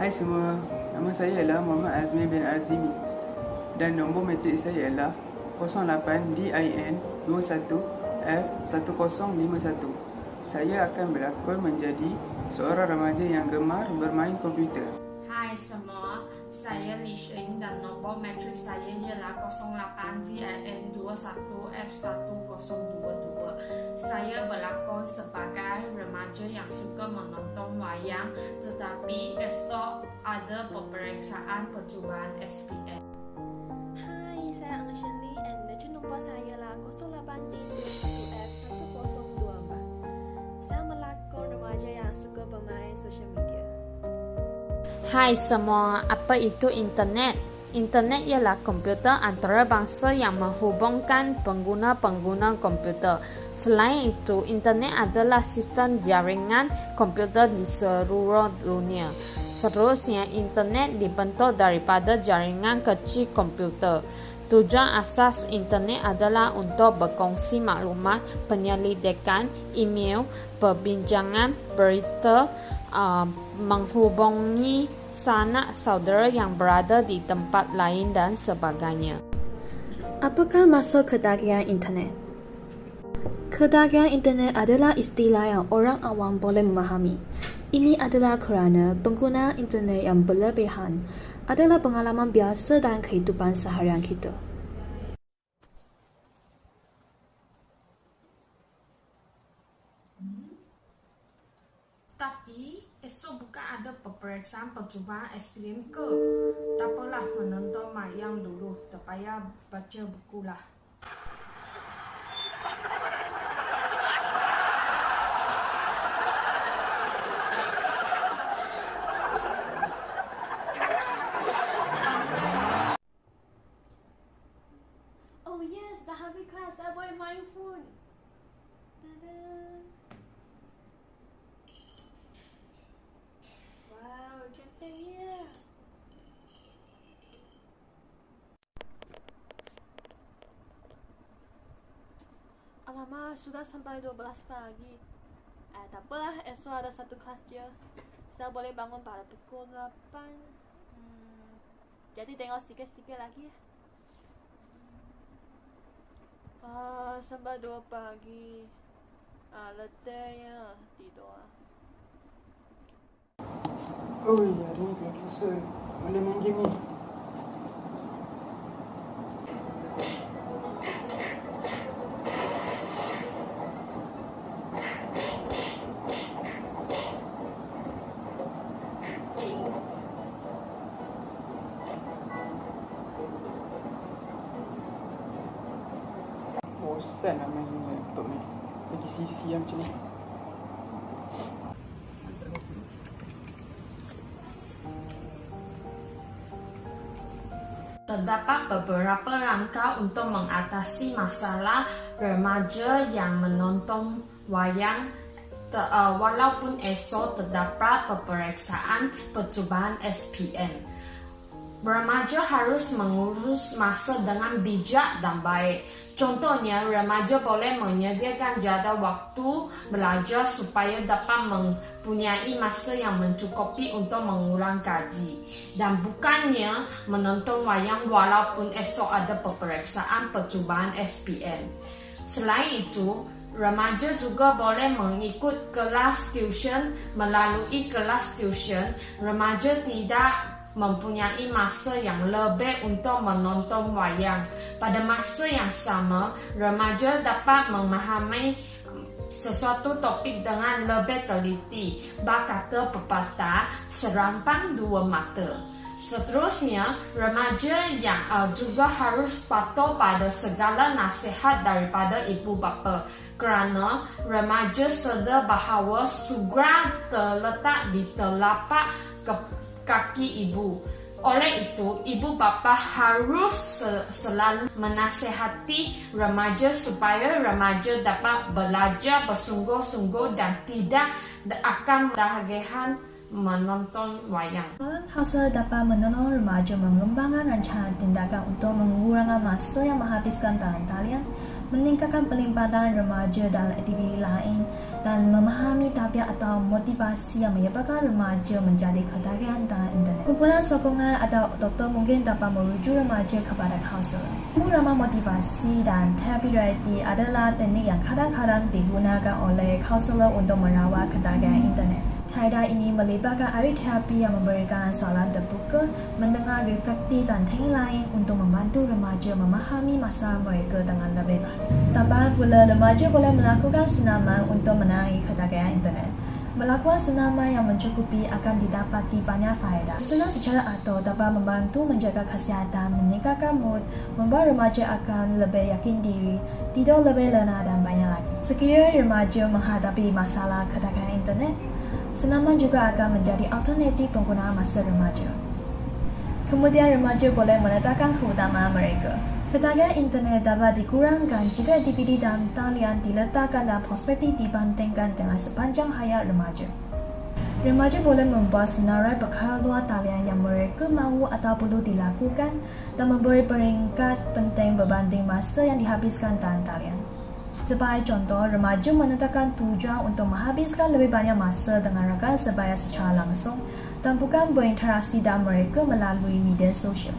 Hai semua, nama saya ialah Muhammad Azmi bin Azimi dan nombor matrik saya ialah 08-DIN-21-F1051. Saya akan berlakon menjadi seorang remaja yang gemar bermain komputer. Hai semua, saya Li Sheng dan nombor matrik saya ialah 08-DIN-21-F1022. Saya berlakon sebagai remaja yang suka menonton wayang, tetapi esok ada peperiksaan percubaan SPM. Hai, saya Ang Shenli and match nombor saya ialah 08-D-F1024. Saya melakon remaja yang suka bermain social media. Hai semua, apa itu internet? Internet ialah komputer antarabangsa yang menghubungkan pengguna-pengguna komputer. Selain itu, internet adalah sistem jaringan komputer di seluruh dunia. Seterusnya, internet dibentuk daripada jaringan kecil komputer. Tujuan asas internet adalah untuk berkongsi maklumat, penyelidikan, email, perbincangan, berita, menghubungi sanak saudara yang berada di tempat lain dan sebagainya. Apakah maksud kedagingan internet? Kedagingan internet adalah istilah yang orang awam boleh memahami. Ini adalah kerana pengguna internet yang berlebihan adalah pengalaman biasa dalam kehidupan seharian kita. Tapi esok bukan ada peperiksaan percubaan SPM ke? Tak apalah, menonton wayang dulu, tak payah baca buku lah. Oh yes, dah habis kelas, saya boleh main phone. Tada. Wow, cantiknya. Alamak, sudah sampai 12 pagi. Tak apalah, esok ada satu kelas je. Saya boleh bangun pada pukul 8. Jadi tengok sikit-sikit lagi. Sampai 2 pagi. Letihnya tidur. Oh ya, hari ni kena cancel. Boleh main game ni. Bosan nak main laptop ni. Lagi sisi macam ni. Terdapat beberapa langkah untuk mengatasi masalah remaja yang menonton wayang walaupun esok terdapat peperiksaan percubaan SPM. Remaja harus mengurus masa dengan bijak dan baik. Contohnya, remaja boleh menyediakan jadual waktu belajar supaya dapat mempunyai masa yang mencukupi untuk mengulang kaji. Dan bukannya menonton wayang walaupun esok ada peperiksaan percubaan SPM. Selain itu, remaja juga boleh mengikut kelas tuition. Melalui kelas tuition, remaja tidak mempunyai masa yang lebih untuk menonton wayang. Pada masa yang sama, remaja dapat memahami sesuatu topik dengan lebih teliti. Berkata pepatah, serampang dua mata. Seterusnya, remaja yang juga harus patuh pada segala nasihat daripada ibu bapa, kerana remaja sedar bahawa surga terletak di telapak kaki ibu. Oleh itu, ibu bapa harus selalu menasihati remaja supaya remaja dapat belajar bersungguh-sungguh dan tidak akan kedagihan menonton wayang. Kausa dapat menolong remaja mengembangkan rancangan tindakan untuk mengurangi masa yang menghabiskan dalam talian. meningkatkan pelibatan remaja dalam aktiviti lain dan memahami tabiat atau motivasi yang menyebabkan remaja menjadi ketagihan dalam internet. Kumpulan sokongan atau otot mungkin dapat merujuk remaja kepada kaunselor. Ramah motivasi dan terapi realiti adalah teknik yang kadang-kadang digunakan oleh kaunselor untuk merawat ketagihan internet. Kaedah ini melibatkan ahli terapi yang memberikan soalan terbuka, mendengar refleksi dan teknik lain untuk membantu remaja memahami masalah mereka dengan lebih baik. Tambahan pula, remaja boleh melakukan senaman untuk menangani ketagihan internet. Melakukan senaman yang mencukupi akan didapati banyak faedah. Senam secara atur dapat membantu menjaga kesihatan, meningkatkan mood, membuat remaja akan lebih yakin diri, tidur lebih lelah dan banyak lagi. Sekiranya remaja menghadapi masalah ketagihan internet, senaman juga akan menjadi alternatif penggunaan masa remaja. Kemudian remaja boleh menetapkan keutamaan mereka. Ketagihan internet dapat dikurangkan jika aktiviti dan talian diletakkan dalam perspektif dibandingkan dengan sepanjang hayat remaja. Remaja boleh membuat senarai perkara luar talian yang mereka mahu atau perlu dilakukan dan memberi peringkat penting berbanding masa yang dihabiskan dalam talian. Sebagai contoh, remaja menetapkan tujuan untuk menghabiskan lebih banyak masa dengan rakan sebaya secara langsung dan bukan berinteraksi dengan mereka melalui media sosial.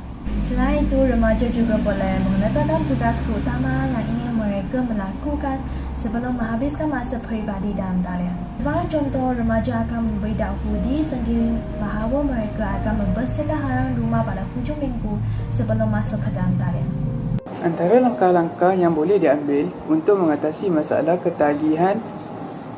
Selain itu, remaja juga boleh menetapkan tugas keutamaan yang ingin mereka melakukan sebelum menghabiskan masa peribadi dalam talian. Sebagai contoh, remaja akan memberitahu diri sendiri bahawa mereka akan membersihkan halaman rumah pada hujung minggu sebelum masuk ke dalam talian. Antara langkah-langkah yang boleh diambil untuk mengatasi masalah ketagihan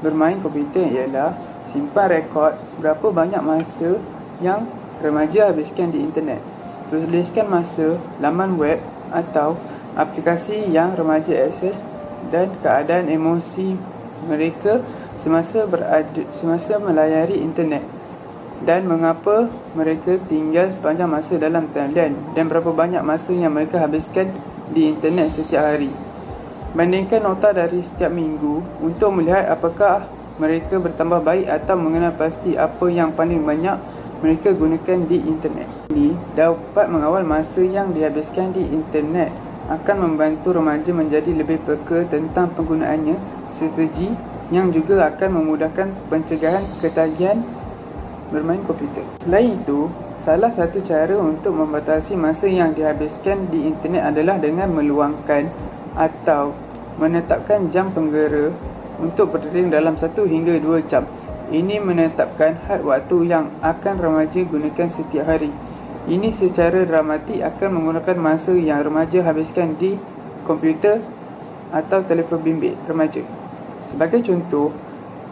bermain komputer ialah simpan rekod berapa banyak masa yang remaja habiskan di internet. Tuliskan masa, laman web atau aplikasi yang remaja akses dan keadaan emosi mereka semasa melayari internet dan mengapa mereka tinggal sepanjang masa dalam talian dan berapa banyak masa yang mereka habiskan di internet setiap hari. Bandingkan nota dari setiap minggu untuk melihat apakah mereka bertambah baik atau mengenal pasti apa yang paling banyak mereka gunakan di internet. Ini dapat mengawal masa yang dihabiskan di internet akan membantu remaja menjadi lebih peka tentang penggunaannya, strategi yang juga akan memudahkan pencegahan ketagihan bermain komputer. Selain itu, salah satu cara untuk membatasi masa yang dihabiskan di internet adalah dengan meluangkan atau menetapkan jam penggera untuk berdiri dalam 1 hingga 2 jam. Ini menetapkan had waktu yang akan remaja gunakan setiap hari. Ini secara dramatik akan menggunakan masa yang remaja habiskan di komputer atau telefon bimbit remaja. Sebagai contoh,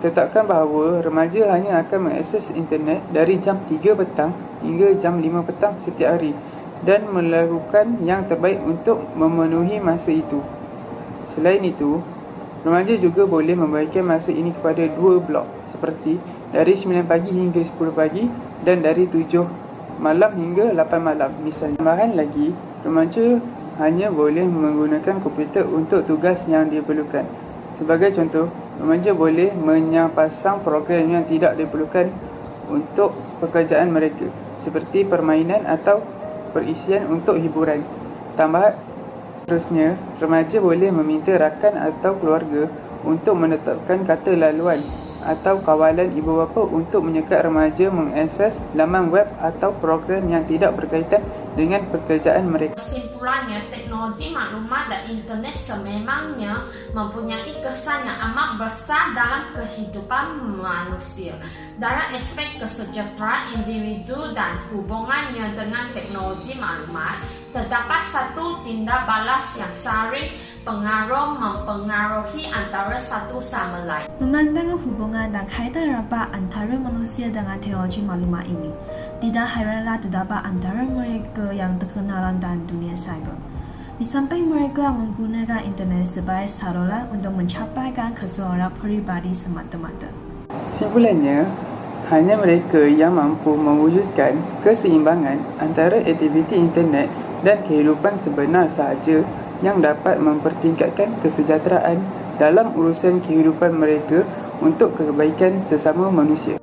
tetapkan bahawa remaja hanya akan mengakses internet dari jam 3 petang hingga jam 5 petang setiap hari dan melakukan yang terbaik untuk memenuhi masa itu. Selain itu, remaja juga boleh membagikan masa ini kepada 2 blok seperti dari 9 pagi hingga 10 pagi dan dari 7 malam hingga 8 malam misalnya. Tambahan lagi, remaja hanya boleh menggunakan komputer untuk tugas yang diperlukan. Sebagai contoh, remaja boleh menyapasang program yang tidak diperlukan untuk pekerjaan mereka seperti permainan atau perisian untuk hiburan. Tambahan seterusnya, remaja boleh meminta rakan atau keluarga untuk menetapkan kata laluan atau kawalan ibu bapa untuk menyekat remaja mengakses laman web atau program yang tidak berkaitan dengan pekerjaan mereka. Kesimpulannya, teknologi maklumat dan internet sememangnya mempunyai kesan yang amat besar dalam kehidupan manusia. Dalam aspek kesejahteraan individu dan hubungannya dengan teknologi maklumat, terdapat satu tindak balas yang saling mempengaruhi antara satu sama lain. Memandang hubungan dan kaitan rapat antara manusia dengan teknologi maklumat ini, tidak heranlah terdapat antara mereka yang terkenal dalam dunia cyber. Di samping mereka menggunakan internet sebagai saluran untuk mencapaikan keselamatan peribadi semata-mata. Simpulannya, hanya mereka yang mampu mewujudkan keseimbangan antara aktiviti internet dan kehidupan sebenar sahaja yang dapat mempertingkatkan kesejahteraan dalam urusan kehidupan mereka untuk kebaikan sesama manusia.